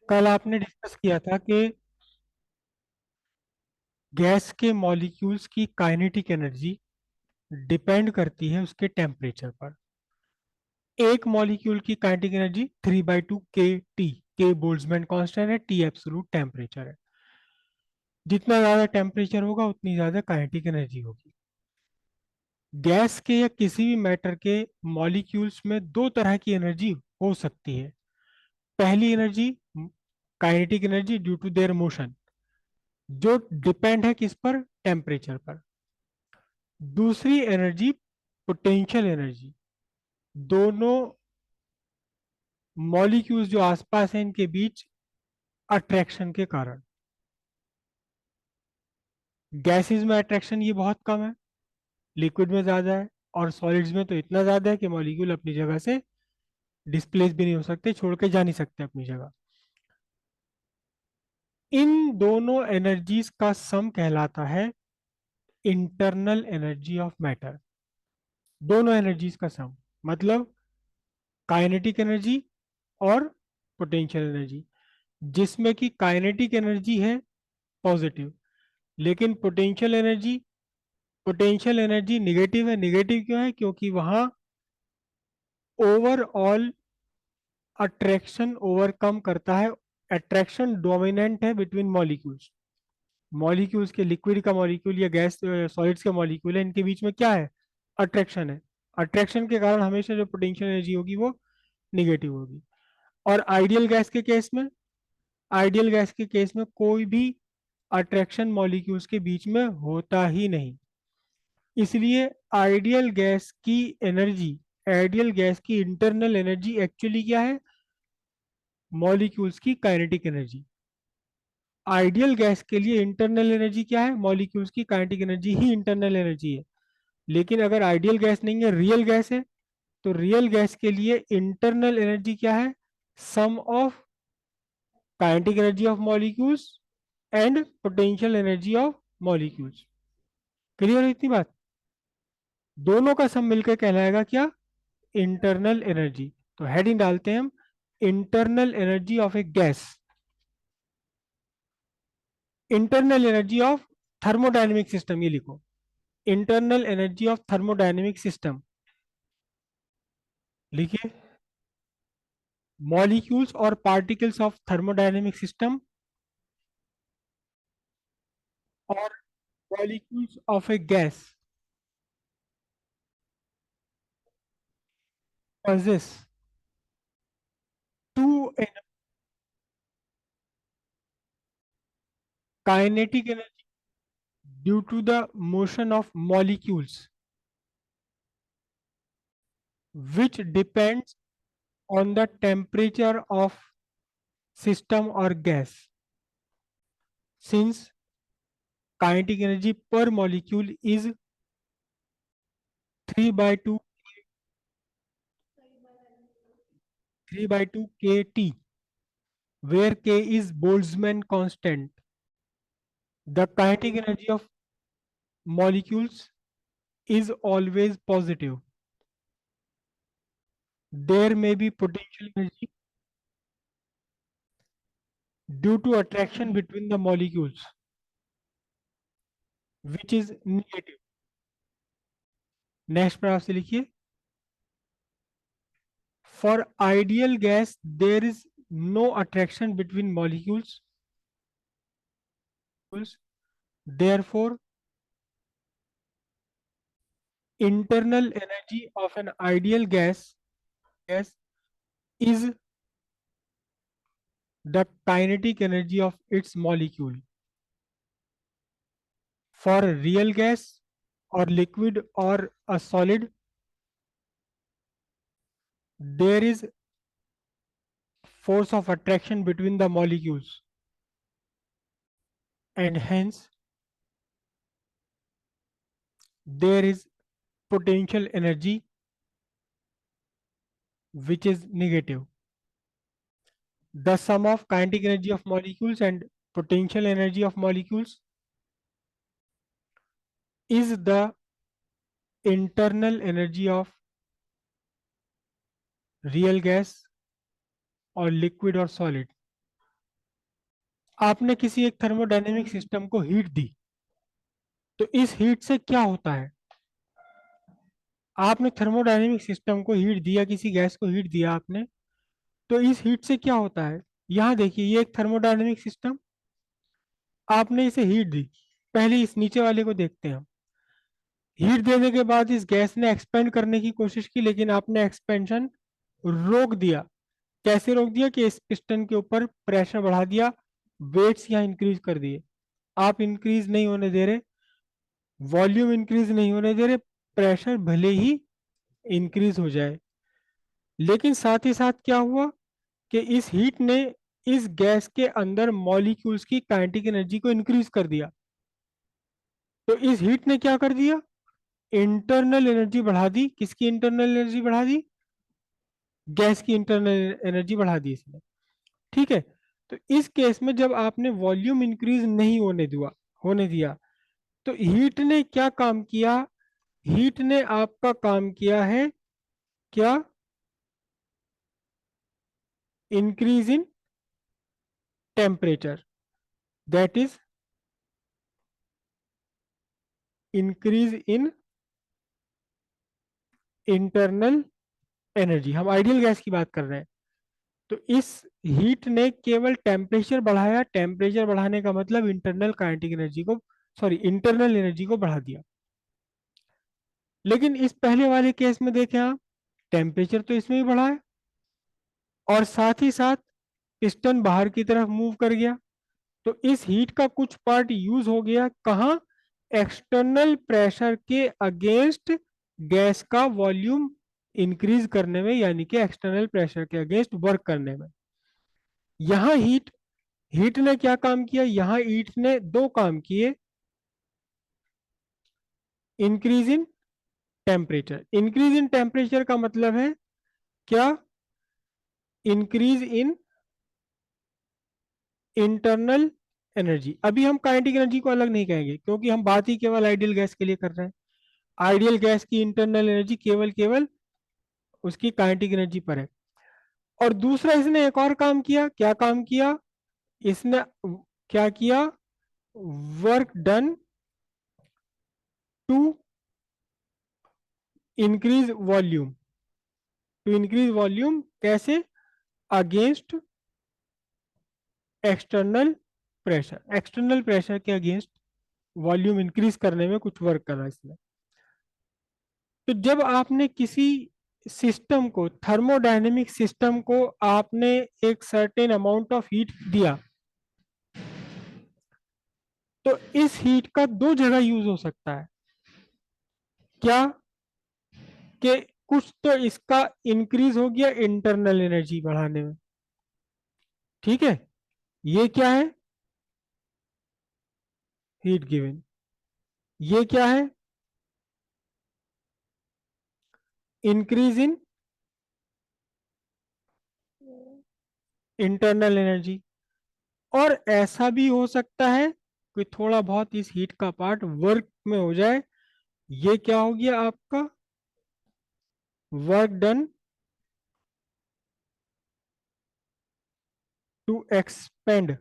कल आपने डिस्कस किया था कि गैस के मॉलिक्यूल्स की काइनेटिक एनर्जी डिपेंड करती है उसके टेम्परेचर पर। एक मॉलिक्यूल की काइनेटिक एनर्जी 3/2 के टी, के बोल्ट्जमैन कांस्टेंट है, टी एब्सोल्यूट टेम्परेचर है। जितना ज़्यादा टेम्परेचर होगा उतनी ज़्यादा काइनेटिक एनर्जी होगी। गैस के या किसी भी मैटर के मॉलिक्यूल्स में दो तरह की एनर्जी हो सकती है। पहली energy kinetic energy due to their motion, जो डिपेंड है किस पर, टेम्परेचर पर। दूसरी एनर्जी पोटेंशियल एनर्जी, दोनों मॉलिक्यूल्स जो आसपास हैं इनके बीच अट्रैक्शन के कारण। गैसेस में अट्रैक्शन ये बहुत कम है, लिक्विड में ज़्यादा है, और सॉलिड्स में तो इतना ज़्यादा है कि मॉलिक्यूल अपनी जगह से डिस्प्लेस भी नहीं हो सकते, छोड़ के जा नहीं सकते अपनी जगह। इन दोनों एनर्जीज का सम कहलाता है इंटरनल एनर्जी ऑफ मैटर। दोनों एनर्जीज का सम मतलब काइनेटिक एनर्जी और पोटेंशियल एनर्जी, जिसमें कि काइनेटिक एनर्जी है पॉजिटिव, लेकिन पोटेंशियल एनर्जी निगेटिव है। निगेटिव क्यों है? क्योंकि वहां ओवरऑल अट्रैक्शन ओवरकम करता है। अट्रैक्शन डोमिनेंट है बिटवीन मॉलिक्यूल्स। मॉलिक्यूल्स के, लिक्विड का मॉलिक्यूल या गैस सॉलिड्स के मॉलिक्यूल है, इनके बीच में क्या है? अट्रैक्शन है। अट्रैक्शन के कारण हमेशा जो पोटेंशियल एनर्जी होगी वो निगेटिव होगी। और आइडियल गैस के केस में कोई भी अट्रैक्शन मॉलिक्यूल्स के बीच में होता ही नहीं। इसलिए आइडियल गैस की इंटरनल एनर्जी एक्चुअली क्या है? मॉलिक्यूल्स की काइनेटिक एनर्जी। आइडियल गैस के लिए इंटरनल एनर्जी क्या है? मॉलिक्यूल्स की काइनेटिक एनर्जी ही इंटरनल एनर्जी है। लेकिन अगर आइडियल गैस नहीं है, रियल गैस है, तो रियल गैस के लिए इंटरनल एनर्जी क्या है? Sum of kinetic energy of molecules and potential energy of molecules. Clear है इतनी बात? दोनों का सम मिलकर कहलाएगा क्या? Internal energy. तो हेडिंग डालते हैं हम, internal energy of A gas. Internal energy of thermodynamic system, ये लिखो, internal energy of thermodynamic system. लिखिए, मॉलिक्यूल्स और पार्टिकल्स ऑफ थर्मोडायनेमिक सिस्टम और molecules of A gas possess two kinetic energy due to the motion of molecules, which depends on the temperature of system or gas. Since kinetic energy per molecule is 3 by 2 kT, where K is Boltzmann constant, the kinetic energy of molecules is always positive. There may be potential energy due to attraction between the molecules, which is negative. Next पर आपसे लिखिए, for ideal gas there is no attraction between molecules, therefore internal energy of an ideal gas is the kinetic energy of its molecule. For a real gas or liquid or a solid, there is force of attraction between the molecules, and hence there is potential energy which is negative. The sum of kinetic energy of molecules and potential energy of molecules is the internal energy of real gas or liquid or solid. आपने किसी एक thermodynamic system को heat दी, तो इस heat से क्या होता है? आपने थर्मोडायनेमिक सिस्टम को हीट दिया, किसी गैस को हीट दिया आपने, तो इस हीट से क्या होता है? यहाँ देखिए, ये एक थर्मोडायनेमिक सिस्टम, आपने इसे हीट दी। पहले इस नीचे वाले को देखते हैं हम। हीट देने के बाद इस गैस ने एक्सपेंड करने की कोशिश की, लेकिन आपने एक्सपेंशन रोक दिया। कैसे रोक दिया? कि इस पिस्टन के ऊपर प्रेशर बढ़ा दिया, वेट्स यहाँ इंक्रीज कर दिए। आप इंक्रीज नहीं होने दे रहे, वॉल्यूम इंक्रीज नहीं होने दे रहे, प्रेशर भले ही इंक्रीज हो जाए, लेकिन साथ ही साथ क्या हुआ कि इस हीट ने इस गैस के अंदर मॉलिक्यूल्स की काइनेटिक एनर्जी को इंक्रीज कर दिया। तो इस हीट ने क्या कर दिया? इंटरनल एनर्जी बढ़ा दी। किसकी इंटरनल एनर्जी बढ़ा दी? गैस की इंटरनल एनर्जी बढ़ा दी इसने। ठीक है। तो इस केस में जब आपने वॉल्यूम इंक्रीज नहीं होने दिया, तो हीट ने क्या काम किया? हीट ने आपका काम किया है क्या? Increase in temperature, that is increase in internal energy. हम आइडियल गैस की बात कर रहे हैं। तो इस हीट ने केवल टेम्परेचर बढ़ाया। टेम्परेचर बढ़ाने का मतलब इंटरनल काइनेटिक एनर्जी को, सॉरी, इंटरनल एनर्जी को बढ़ा दिया। लेकिन इस पहले वाले केस में देखें आप, टेम्परेचर तो इसमें भी बढ़ा है, और साथ ही साथ पिस्टन बाहर की तरफ मूव कर गया। तो इस हीट का कुछ पार्ट यूज हो गया कहाँ? एक्सटर्नल प्रेशर के अगेंस्ट गैस का वॉल्यूम इंक्रीज करने में, यानी कि एक्सटर्नल प्रेशर के अगेंस्ट वर्क करने में। यहां हीट हीट ने क्या काम किया? यहां हीट ने दो काम किए। Increase in temperature. Increase in temperature का मतलब है क्या? Increase in internal energy. अभी हम काइनेटिक एनर्जी को अलग नहीं कहेंगे, क्योंकि हम बात ही केवल आइडियल गैस के लिए कर रहे हैं। आइडियल गैस की इंटरनल एनर्जी केवल केवल उसकी काइनेटिक एनर्जी पर है। और दूसरा, इसने एक और काम किया। क्या काम किया इसने? क्या किया? Work done to increase volume. To increase volume कैसे? Against external pressure. External pressure के अगेंस्ट वॉल्यूम इंक्रीज करने में कुछ वर्क करा इसने। तो जब आपने किसी सिस्टम को, थर्मोडायनेमिक सिस्टम को, आपने एक सर्टेन अमाउंट ऑफ हीट दिया, तो इस हीट का दो जगह यूज हो सकता है। क्या? कि कुछ तो इसका इंक्रीज हो गया इंटरनल एनर्जी बढ़ाने में। ठीक है। ये क्या है? Heat given. ये क्या है? Increase in internal energy. और ऐसा भी हो सकता है कि थोड़ा बहुत इस हीट का पार्ट वर्क में हो जाए। ये क्या हो गया आपका? वर्क डन टू एक्सपेंड,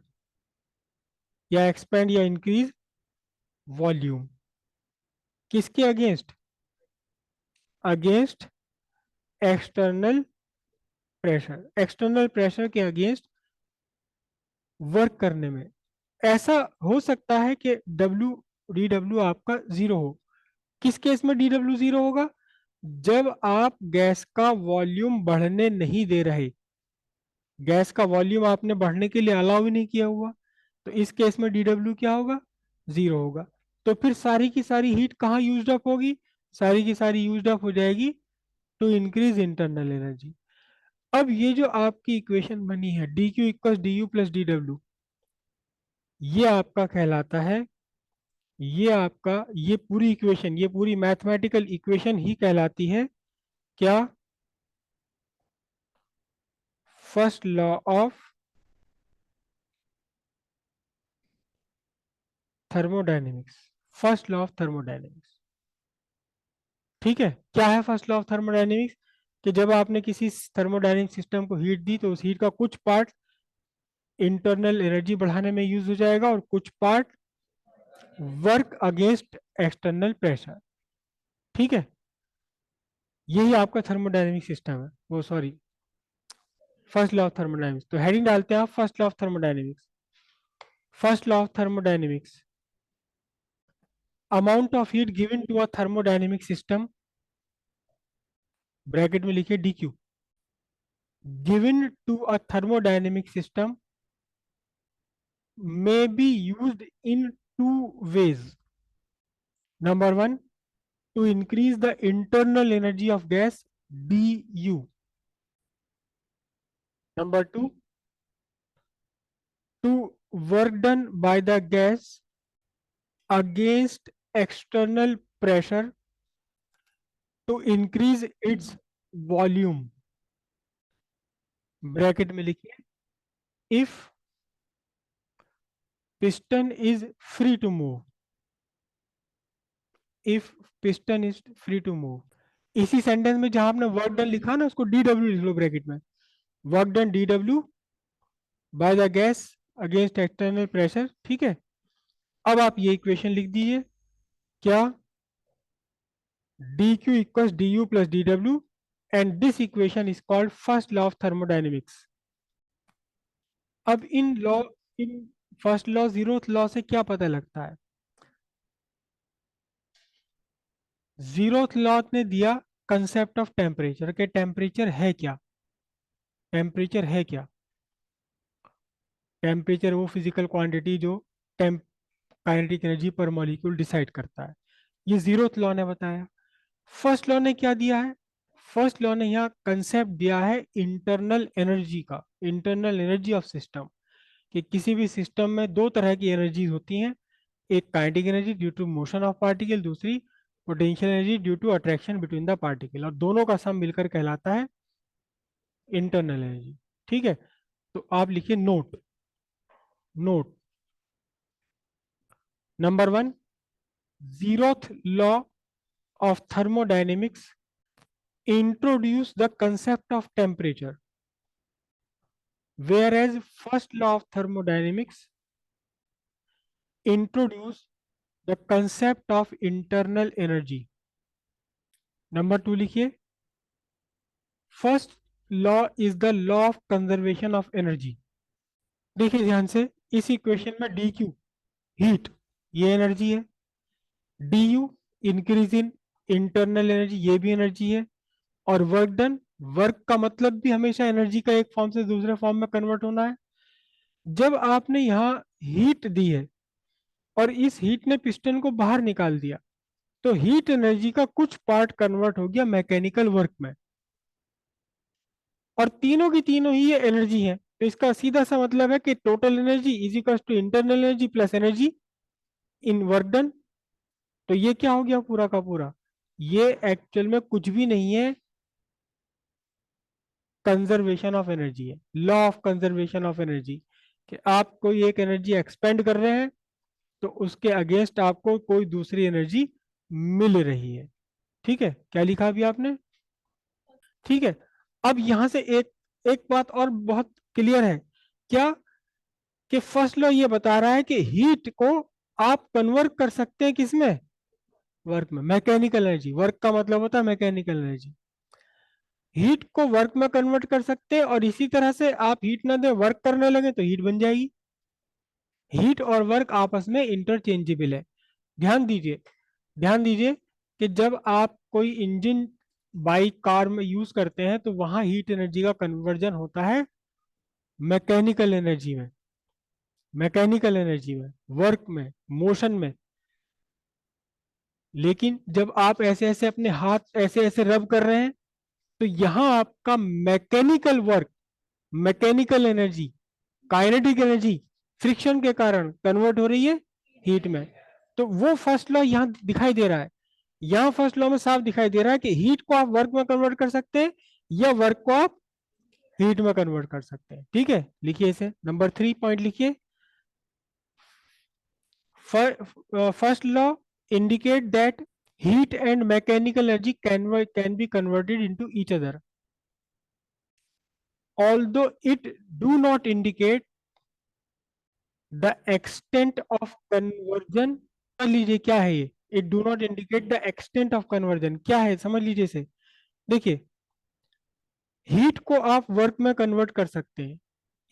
या एक्सपेंड या इंक्रीज वॉल्यूम। किसके against? Against external pressure. External pressure के अगेंस्ट वर्क करने में। ऐसा हो सकता है कि डब्ल्यू डी डब्ल्यू आपका जीरो हो। किस केस में डी डब्ल्यू जीरो होगा? जब आप गैस का वॉल्यूम बढ़ने नहीं दे रहे, गैस का वॉल्यूम आपने बढ़ने के लिए अलाउ ही नहीं किया हुआ, तो इस केस में डी डब्ल्यू क्या होगा? जीरो होगा। तो फिर सारी की सारी हीट कहाँ यूज अप होगी? सारी की सारी यूज अप हो जाएगी टू इंक्रीज इंटरनल एनर्जी। अब ये जो आपकी इक्वेशन बनी है, D Q equal D U plus D W, ये आपका कहलाता है, ये आपका, ये पूरी इक्वेशन, ये पूरी मैथमेटिकल इक्वेशन ही कहलाती है क्या? First law of thermodynamics. First law of thermodynamics. ठीक है। क्या है फर्स्ट लॉ ऑफ थर्मोडायनेमिक्स? कि जब आपने किसी थर्मोडायनेमिक सिस्टम को हीट दी, तो उस हीट का कुछ पार्ट इंटरनल एनर्जी बढ़ाने में यूज हो जाएगा, और कुछ part work against external pressure. ठीक है, यही आपका थर्मोडायनेमिक सिस्टम है, वो sorry first law of thermodynamics. तो हेडिंग डालते हैं आप first law of thermodynamics. First law of thermodynamics, amount of heat given to a thermodynamic system, bracket में लिखिए D Q, given to a thermodynamic system may be used in two ways. Number one, to increase the internal energy of gas du. Number two, to work done by the gas against external pressure to increase its volume. Bracket में लिखिए, if piston is free to move, if piston is free to move। इसी sentence में जहां आपने work done लिखा ना, उसको D W लिख लो ब्रैकेट में, work done D W by the gas against external pressure. ठीक है, अब आप ये इक्वेशन लिख दीजिए, क्या, D Q equal D U plus D W, and this equation is called first law of thermodynamics. अब इन फर्स्ट लॉ जीरोथ लॉ से क्या पता लगता है? जीरोथ लॉ ने दिया कंसेप्ट ऑफ टेम्परेचर के, टेम्परेचर है क्या, टेम्परेचर है क्या? टेम्परेचर वो फिजिकल क्वांटिटी जो टेम्प काइनेटिक एनर्जी पर मॉलिक्यूल डिसाइड करता है, ये जीरोथ लॉ ने बताया। फर्स्ट लॉ ने क्या दिया है? फर्स्ट लॉ ने यहाँ कंसेप्ट दिया है इंटरनल एनर्जी का, इंटरनल एनर्जी ऑफ सिस्टम, कि किसी भी सिस्टम में दो तरह की एनर्जी होती हैं, एक kinetic energy due to motion of particle, दूसरी potential energy due to attraction between the particle, और दोनों का सम मिलकर कहलाता है इंटरनल एनर्जी। ठीक है, तो आप लिखिए note, note number one, zeroth law of thermodynamics introduce the concept of temperature, whereas first law of thermodynamics introduce the concept of internal energy। Number two लिखिए, first law is the law of conservation of energy. देखिए ध्यान से, इस equation में D Q heat, ये energy है, D U increase in internal energy, ये भी एनर्जी है, और वर्क डन, वर्क का मतलब भी हमेशा एनर्जी का एक फॉर्म से दूसरे फॉर्म में कन्वर्ट होना है। जब आपने यहाँ हीट दी है और इस हीट ने पिस्टन को बाहर निकाल दिया, तो हीट एनर्जी का कुछ पार्ट कन्वर्ट हो गया मैकेनिकल वर्क में, और तीनों की तीनों ही ये एनर्जी है। तो इसका सीधा सा मतलब है कि total energy is equal to internal energy plus energy in work done. तो ये क्या हो गया पूरा का पूरा? ये एक्चुअल में कुछ भी नहीं है, कंजर्वेशन ऑफ एनर्जी है, law of conservation of energy, कि आप कोई एक एनर्जी एक्सपेंड कर रहे हैं तो उसके अगेंस्ट आपको कोई दूसरी एनर्जी मिल रही है। ठीक है, क्या लिखा अभी आपने? ठीक है, अब यहां से एक एक बात और बहुत क्लियर है, क्या, कि फर्स्ट लॉ ये बता रहा है कि हीट को आप कन्वर्ट कर सकते हैं किसमें? वर्क में, मैकेनिकल एनर्जी, वर्क का मतलब होता है मैकेनिकल एनर्जी, हीट को वर्क में कन्वर्ट कर सकते हैं, और इसी तरह से आप हीट ना दे वर्क करने लगे तो हीट बन जाएगी। हीट और वर्क आपस में इंटरचेंजेबल है। ध्यान दीजिए, ध्यान दीजिए कि जब आप कोई इंजन बाइक कार में यूज करते हैं तो वहां हीट एनर्जी का कन्वर्जन होता है मैकेनिकल एनर्जी में, मैकेनिकल एनर्जी में, वर्क में, मोशन में। लेकिन जब आप ऐसे ऐसे अपने हाथ ऐसे ऐसे रब कर रहे हैं, तो यहां आपका mechanical work, mechanical energy, kinetic energy friction के कारण कन्वर्ट हो रही है हीट में। तो वो फर्स्ट लॉ यहाँ दिखाई दे रहा है, यहाँ फर्स्ट लॉ में साफ दिखाई दे रहा है कि हीट को आप वर्क में कन्वर्ट कर सकते हैं, या वर्क को आप हीट में कन्वर्ट कर सकते हैं। ठीक है, लिखिए इसे, नंबर 3 पॉइंट लिखिए, first law indicate that heat and mechanical energy can be converted into each other, although it do not indicate the extent of conversion, समझ लीजिए क्या है ये, it do not indicate the extent of conversion, क्या है समझ लीजिए इसे। देखिए, हीट को आप वर्क में कन्वर्ट कर सकते हैं।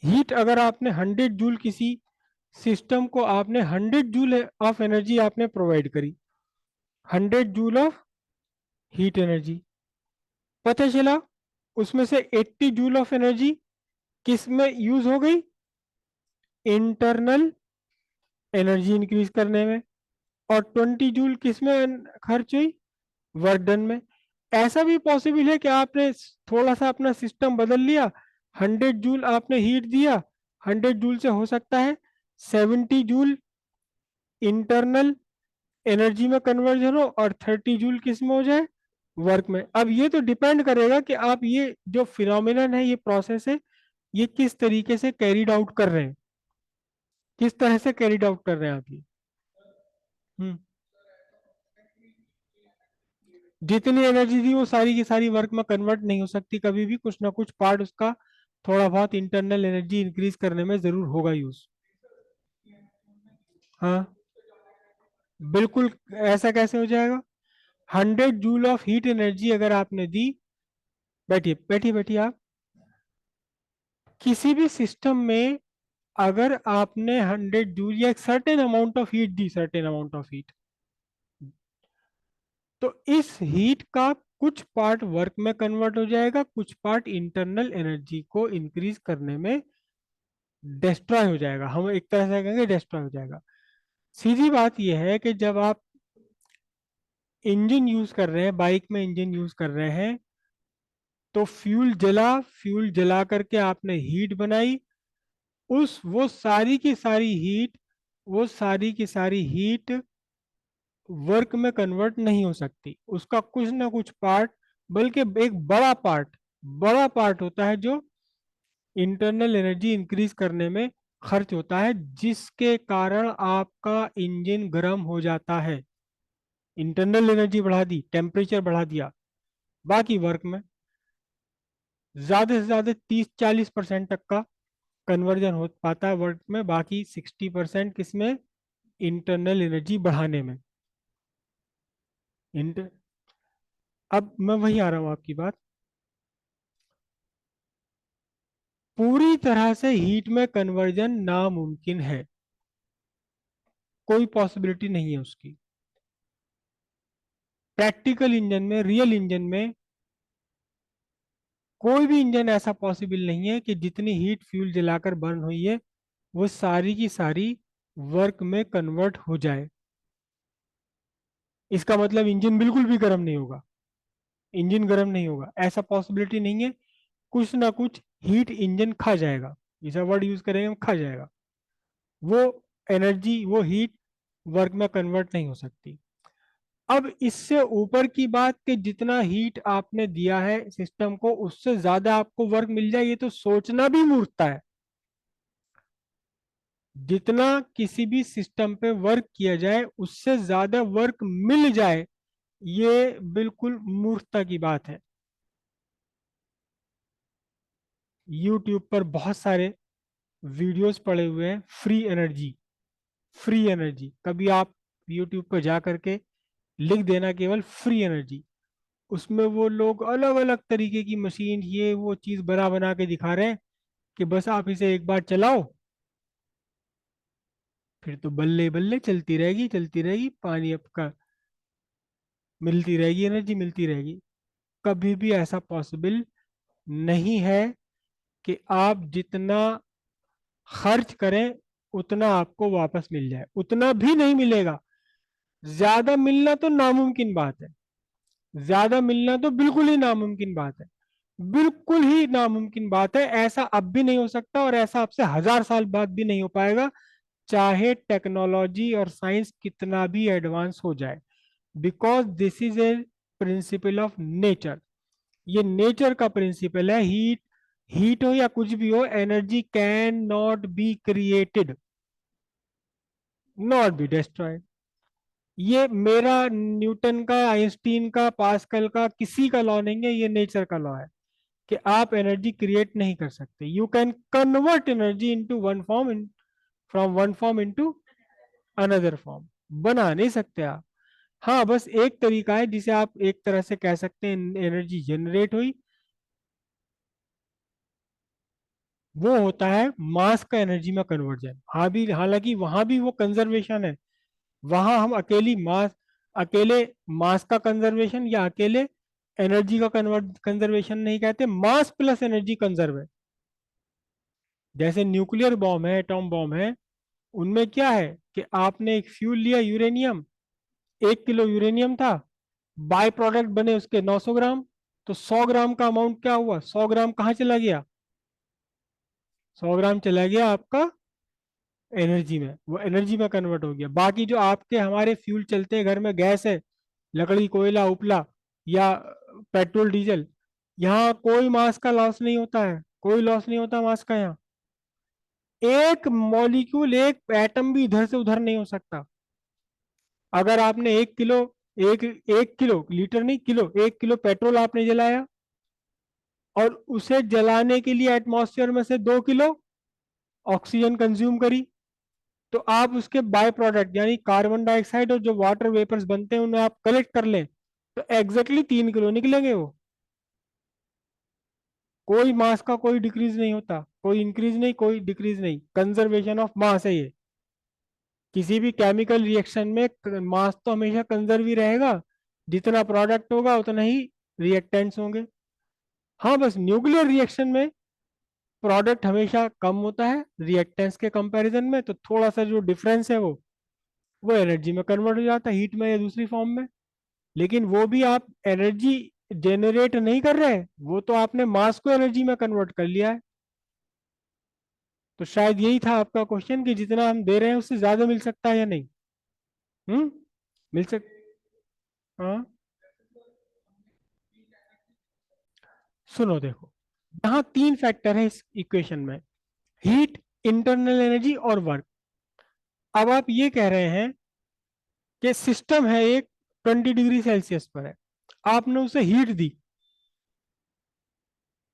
हीट अगर आपने 100 जूल किसी सिस्टम को, आपने 100 जूल ऑफ एनर्जी आपने प्रोवाइड करी, 100 जूल ऑफ हीट एनर्जी, पता चला उसमें से 80 जूल ऑफ एनर्जी किस में यूज हो गई, इंटरनल एनर्जी इंक्रीज करने में, और 20 जूल किस में खर्च हुई, वर्क डन में। ऐसा भी पॉसिबल है कि आपने थोड़ा सा अपना सिस्टम बदल लिया, 100 जूल आपने हीट दिया, 100 जूल से हो सकता है 70 जूल इंटरनल एनर्जी में कन्वर्जन हो और 30 जूल किस में हो जाए, वर्क में। अब ये तो डिपेंड करेगा कि आप ये जो फिनोमिनन है, ये प्रोसेस है, ये किस तरीके से कैरिड आउट कर रहे हैं, किस तरह से कैरिड आउट कर रहे हैं आप ये। हम्म जितनी एनर्जी दी वो सारी की सारी वर्क में कन्वर्ट नहीं हो सकती, कभी भी कुछ ना कुछ पार्ट उसका थोड़ा बहुत इंटरनल एनर्जी इंक्रीज करने में जरूर होगा यूज। हाँ, बिल्कुल। ऐसा कैसे हो जाएगा, 100 जूल ऑफ हीट एनर्जी अगर आपने दी, बैठिए बैठिए बैठिए आप, किसी भी सिस्टम में अगर आपने 100 जूल या एक certain amount of heat the, certain amount of heat, तो इस हीट का कुछ पार्ट वर्क में कन्वर्ट हो जाएगा, कुछ पार्ट इंटरनल एनर्जी को इंक्रीज करने में डिस्ट्रॉय हो जाएगा, हम एक तरह से कहेंगे डिस्ट्रॉय हो जाएगा। सीधी बात यह है कि जब आप इंजन यूज कर रहे हैं, बाइक में इंजन यूज कर रहे हैं, तो फ्यूल जला करके आपने हीट बनाई, उस वो सारी की सारी हीट, वो सारी की सारी हीट वर्क में कन्वर्ट नहीं हो सकती, उसका कुछ ना कुछ पार्ट, बल्कि एक बड़ा पार्ट होता है जो इंटरनल एनर्जी इंक्रीज करने में खर्च होता है, जिसके कारण आपका इंजन गर्म हो जाता है। इंटरनल एनर्जी बढ़ा दी, टेम्परेचर बढ़ा दिया, बाकी वर्क में ज्यादा से ज्यादा 30-40% तक का कन्वर्जन हो पाता है वर्क में, बाकी 60% किसमें, इंटरनल एनर्जी बढ़ाने में। इंटर अब मैं वही आ रहा हूँ आपकी बात, पूरी तरह से हीट में कन्वर्जन नामुमकिन है, कोई पॉसिबिलिटी नहीं है उसकी। प्रैक्टिकल इंजन में, रियल इंजन में, कोई भी इंजन ऐसा पॉसिबल नहीं है कि जितनी हीट फ्यूल जलाकर बर्न हुई है वो सारी की सारी वर्क में कन्वर्ट हो जाए। इसका मतलब इंजन बिल्कुल भी गर्म नहीं होगा, इंजन गर्म नहीं होगा, ऐसा पॉसिबिलिटी नहीं है। कुछ ना कुछ हीट इंजन खा जाएगा, ऐसा वर्ड यूज करेंगे हम, खा जाएगा वो एनर्जी, वो हीट वर्क में कन्वर्ट नहीं हो सकती। अब इससे ऊपर की बात कि जितना हीट आपने दिया है सिस्टम को, उससे ज्यादा आपको वर्क मिल जाए, ये तो सोचना भी मूर्खता है। जितना किसी भी सिस्टम पे वर्क किया जाए उससे ज्यादा वर्क मिल जाए, ये बिल्कुल मूर्खता की बात है। यूट्यूब पर बहुत सारे वीडियोस पड़े हुए हैं, फ्री एनर्जी, फ्री एनर्जी, कभी आप यूट्यूब पर जा करके लिख देना केवल फ्री एनर्जी, उसमें वो लोग अलग अलग तरीके की मशीन, ये वो चीज बना बना के दिखा रहे हैं कि बस आप इसे एक बार चलाओ, फिर तो बल्ले बल्ले चलती रहेगी, पानी आपका मिलती रहेगी, एनर्जी मिलती रहेगी। कभी भी ऐसा पॉसिबल नहीं है कि आप जितना खर्च करें उतना आपको वापस मिल जाए, उतना भी नहीं मिलेगा। ज्यादा मिलना तो नामुमकिन बात है, ज्यादा मिलना तो बिल्कुल ही नामुमकिन बात है, बिल्कुल ही नामुमकिन बात है। ऐसा अब भी नहीं हो सकता और ऐसा आपसे 1000 साल बाद भी नहीं हो पाएगा, चाहे टेक्नोलॉजी और साइंस कितना भी एडवांस हो जाए, because this is a principle of nature. ये नेचर का प्रिंसिपल है, हीट हो या कुछ भी हो, energy can not be created, not be destroyed. ये मेरा, न्यूटन का, आइंस्टीन का, पास्कल का, किसी का लॉ नहीं है, ये नेचर का लॉ है कि आप एनर्जी क्रिएट नहीं कर सकते। You can convert energy into one form from one form into another form. बना नहीं सकते आप। हाँ, बस एक तरीका है जिसे आप एक तरह से कह सकते हैं एनर्जी जनरेट हुई, वो होता है मास का एनर्जी में कन्वर्जन। हाँ भी, हालांकि वहां भी वो कंजर्वेशन है। वहां हम अकेले मास का कंजर्वेशन या अकेले एनर्जी का कन्वर्ट कंजर्वेशन नहीं कहते, मास प्लस एनर्जी कंजर्व है। जैसे न्यूक्लियर बॉम्ब है, एटॉम बॉम्ब है, उनमें क्या है कि आपने एक फ्यूल लिया यूरेनियम, 1 किलो यूरेनियम था, बाय प्रोडक्ट बने उसके 900 ग्राम, तो 100 ग्राम का अमाउंट क्या हुआ, 100 ग्राम कहाँ चला गया, 100 ग्राम चला गया आपका एनर्जी में, वो एनर्जी में कन्वर्ट हो गया। बाकी जो आपके हमारे फ्यूल चलते हैं घर में, गैस है, लकड़ी कोयला उपला या पेट्रोल डीजल, यहाँ कोई मास का लॉस नहीं होता है, कोई लॉस नहीं होता मास का यहाँ। एक मॉलिक्यूल, एक एटम भी इधर से उधर नहीं हो सकता। अगर आपने 1 किलो, एक 1 किलो, लीटर नहीं किलो, 1 किलो पेट्रोल आपने जलाया और उसे जलाने के लिए एटमॉस्फेयर में से 2 किलो ऑक्सीजन कंज्यूम करी, तो आप उसके बाय प्रोडक्ट यानी कार्बन डाइऑक्साइड और जो वाटर वेपर्स बनते हैं उन्हें आप कलेक्ट कर लें, तो एग्जैक्टली 3 किलो निकलेंगे वो। कोई मास का कोई डिक्रीज नहीं होता, कोई इंक्रीज नहीं, कोई डिक्रीज नहीं, कंजर्वेशन ऑफ मास है ये। किसी भी केमिकल रिएक्शन में मास तो हमेशा कंजर्व ही रहेगा, जितना प्रोडक्ट होगा उतना ही रिएक्टेंट्स होंगे। हाँ, बस न्यूक्लियर रिएक्शन में प्रोडक्ट हमेशा कम होता है रिएक्टेंट्स के कंपैरिजन में, तो थोड़ा सा जो डिफरेंस है वो एनर्जी में कन्वर्ट हो जाता है, हीट में या दूसरी फॉर्म में। लेकिन वो भी आप एनर्जी जेनरेट नहीं कर रहे, वो तो आपने मास को एनर्जी में कन्वर्ट कर लिया है। तो शायद यही था आपका क्वेश्चन कि जितना हम दे रहे हैं उससे ज्यादा मिल सकता है या नहीं। हम्म। मिल सक हाँ, सुनो देखो, यहाँ 3 फैक्टर है इस इक्वेशन में, हीट, इंटरनल एनर्जी और वर्क। अब आप ये कह रहे हैं कि सिस्टम है एक 20 डिग्री सेल्सियस पर है, आपने उसे हीट दी,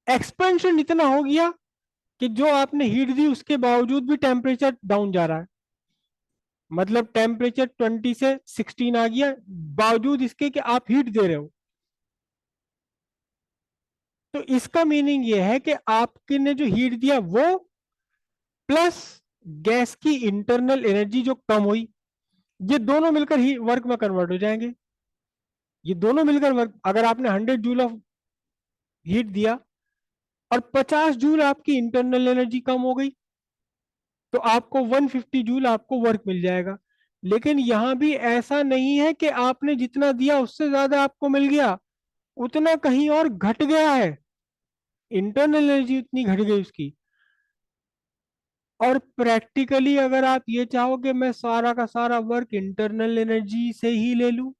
एक्सपेंशन इतना हो गया कि जो आपने हीट दी उसके बावजूद भी टेम्परेचर डाउन जा रहा है, मतलब टेम्परेचर 20 से 16 आ गया, बावजूद इसके कि आप हीट दे रहे हो। तो इसका मीनिंग ये है कि आपके ने जो हीट दिया वो प्लस गैस की इंटरनल एनर्जी जो कम हुई, ये दोनों मिलकर ही वर्क में कन्वर्ट हो जाएंगे। ये दोनों मिलकर वर्क, अगर आपने 100 जूल ऑफ हीट दिया और 50 जूल आपकी इंटरनल एनर्जी कम हो गई, तो आपको 150 जूल आपको वर्क मिल जाएगा। लेकिन यहां भी ऐसा नहीं है कि आपने जितना दिया उससे ज्यादा आपको मिल गया, उतना कहीं और घट गया है, इंटरनल एनर्जी उतनी घट गई उसकी। और प्रैक्टिकली अगर आप ये चाहो कि मैं सारा का सारा वर्क इंटरनल एनर्जी से ही ले लूं,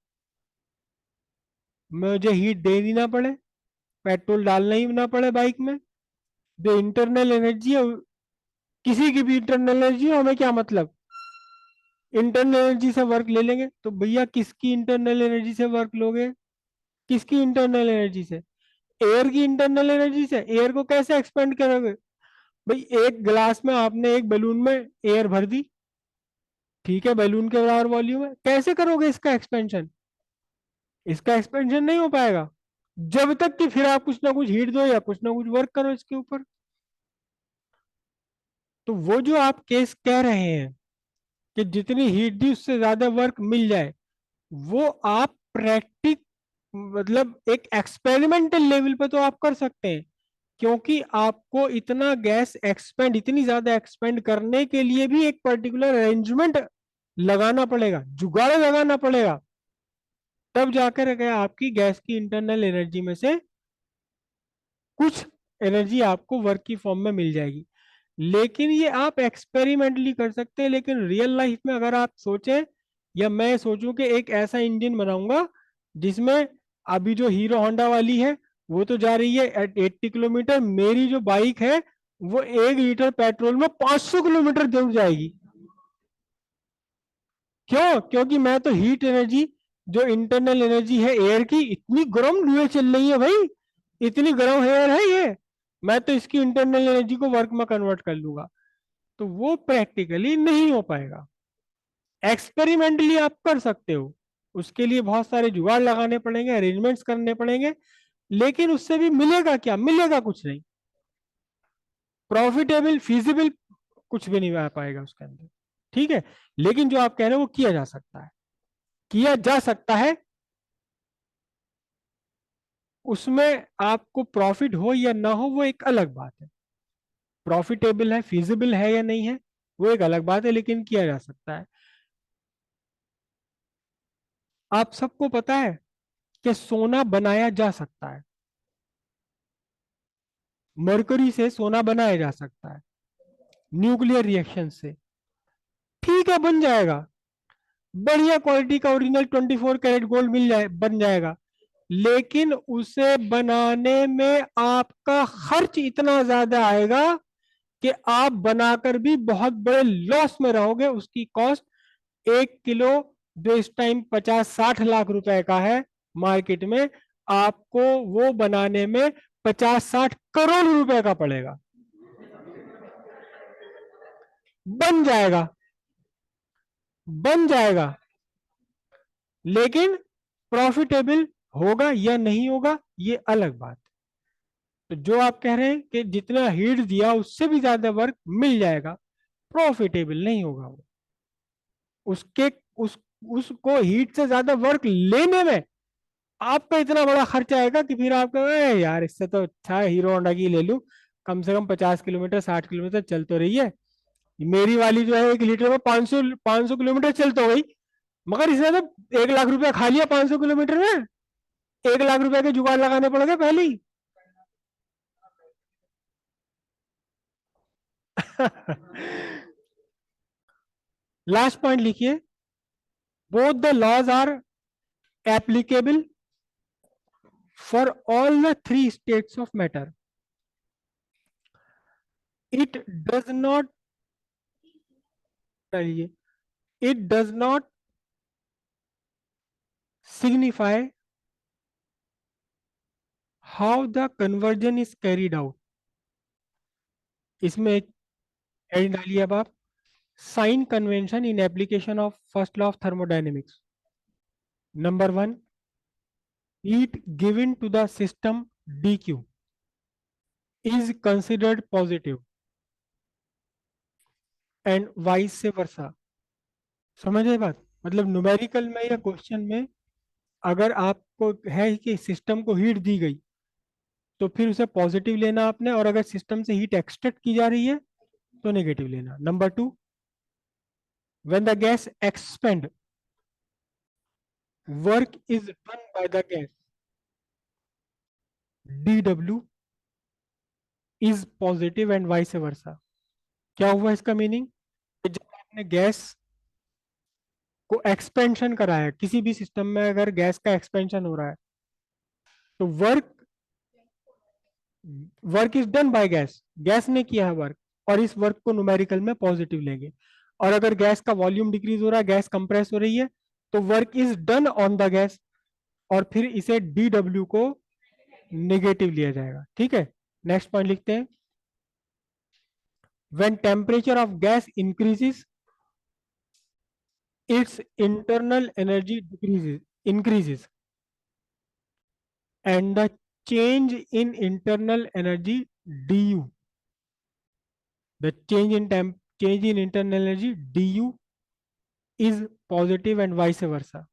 मुझे हीट देनी ना पड़े, पेट्रोल डालना ही ना पड़े बाइक में, जो इंटरनल एनर्जी है, किसी की भी इंटरनल एनर्जी हो, हमें क्या मतलब, इंटरनल एनर्जी से वर्क ले लेंगे, तो भैया किसकी इंटरनल एनर्जी से वर्क लोगे, किसकी इंटरनल एनर्जी से, एयर की इंटरनल एनर्जी से। एयर को कैसे एक्सपेंड करोगे भाई, एक गिलास में आपने एक बैलून में एयर भर दी, ठीक है, बैलून के बराबर वॉल्यूम है, कैसे करोगे इसका एक्सपेंशन, इसका एक्सपेंशन नहीं हो पाएगा जब तक कि फिर आप कुछ ना कुछ हीट दो या कुछ ना कुछ वर्क करो इसके ऊपर। तो वो जो आप केस कह रहे हैं कि जितनी हीट दी उससे ज्यादा वर्क मिल जाए, वो आप प्रैक्टिक मतलब एक एक्सपेरिमेंटल लेवल पे तो आप कर सकते हैं, क्योंकि आपको इतना गैस एक्सपेंड, इतनी ज्यादा एक्सपेंड करने के लिए भी एक पर्टिकुलर अरेंजमेंट लगाना पड़ेगा, जुगाड़ लगाना पड़ेगा, तब जाकर के आपकी गैस की इंटरनल एनर्जी में से कुछ एनर्जी आपको वर्क की फॉर्म में मिल जाएगी। लेकिन ये आप एक्सपेरिमेंटली कर सकते हैं, लेकिन रियल लाइफ में अगर आप सोचें या मैं सोचूं कि एक ऐसा इंजन बनाऊंगा जिसमें, अभी जो हीरो होंडा वाली है वो तो जा रही है एट 80 किलोमीटर, मेरी जो बाइक है वो 1 लीटर पेट्रोल में 500 किलोमीटर दूर जाएगी। क्यों? क्योंकि मैं तो हीट एनर्जी, जो इंटरनल एनर्जी है एयर की, इतनी गर्म लुए चल रही है भाई, इतनी गर्म एयर है ये, मैं तो इसकी इंटरनल एनर्जी को वर्क में कन्वर्ट कर लूंगा। तो वो प्रैक्टिकली नहीं हो पाएगा। एक्सपेरिमेंटली आप कर सकते हो, उसके लिए बहुत सारे जुगाड़ लगाने पड़ेंगे, अरेंजमेंट्स करने पड़ेंगे, लेकिन उससे भी मिलेगा क्या? मिलेगा कुछ नहीं। प्रॉफिटेबल फिजिबल कुछ भी नहीं आ पाएगा उसके अंदर, ठीक है। लेकिन जो आप कह रहे हो वो किया जा सकता है, किया जा सकता है। उसमें आपको प्रॉफिट हो या ना हो वो एक अलग बात है। प्रॉफिटेबल है, फिजिबल है या नहीं है, वो एक अलग बात है, लेकिन किया जा सकता है। आप सबको पता है कि सोना बनाया जा सकता है, मरकरी से सोना बनाया जा सकता है न्यूक्लियर रिएक्शन से। ठीक है, बन जाएगा, बढ़िया क्वालिटी का ओरिजिनल 24 कैरेट गोल्ड मिल जाए, बन जाएगा। लेकिन उसे बनाने में आपका खर्च इतना ज्यादा आएगा कि आप बनाकर भी बहुत बड़े लॉस में रहोगे। उसकी कॉस्ट 1 किलो जो इस टाइम 50-60 लाख रुपए का है मार्केट में, आपको वो बनाने में 50-60 करोड़ रुपए का पड़ेगा। बन जाएगा, बन जाएगा, लेकिन प्रॉफिटेबल होगा या नहीं होगा ये अलग बात है। तो जो आप कह रहे हैं कि जितना हीट दिया उससे भी ज्यादा वर्क मिल जाएगा, प्रॉफिटेबल नहीं होगा वो। उसके उस उसको हीट से ज्यादा वर्क लेने में आपका इतना बड़ा खर्चा आएगा कि फिर आप कहोगे, "ए यार, इससे तो अच्छा है हीरो होंडा की ले लूं, कम से कम 50 किलोमीटर 60 किलोमीटर चल तो रही है। मेरी वाली जो है 1 लीटर में 500 500 किलोमीटर चल तो गई, मगर इसने तो 1 लाख रुपया खा लिया 500 किलोमीटर में। 1 लाख रुपए के जुगाड़ लगाने पड़ गए पहले ही।" लास्ट पॉइंट लिखिए, both the laws are applicable for all the 3 states of matter. It does not, चलिए, it does not signify how the conversion is carried out. इसमें एक हेडिंग डालिए अब आप, sign convention in application of first law of thermodynamics. Number 1, heat given to the system dq is considered positive and vice versa। समझ रहे बात? मतलब numerical में या क्वेश्चन में अगर आपको है कि सिस्टम को हीट दी गई तो फिर उसे पॉजिटिव लेना आपने, और अगर सिस्टम से हीट एक्सट्रैक्ट की जा रही है तो नेगेटिव लेना। Number 2, when the gas expand, work is done by the gas, dw is positive and vice versa. क्या हुआ इसका मीनिंग? जब आपने गैस को एक्सपेंशन कराया, किसी भी सिस्टम में अगर गैस का एक्सपेंशन हो रहा है तो work work is done by gas, gas ने किया है वर्क, और इस वर्क को न्यूमेरिकल में पॉजिटिव लेंगे। और अगर गैस का वॉल्यूम डिक्रीज हो रहा है, गैस कंप्रेस हो रही है, तो work is done on the gas, और फिर इसे डी डब्ल्यू को नेगेटिव लिया जाएगा। ठीक है, नेक्स्ट पॉइंट लिखते हैं, when temperature of gas increases its internal energy decreases increases and the change in internal energy du, the change in internal energy du is positive and vice versa।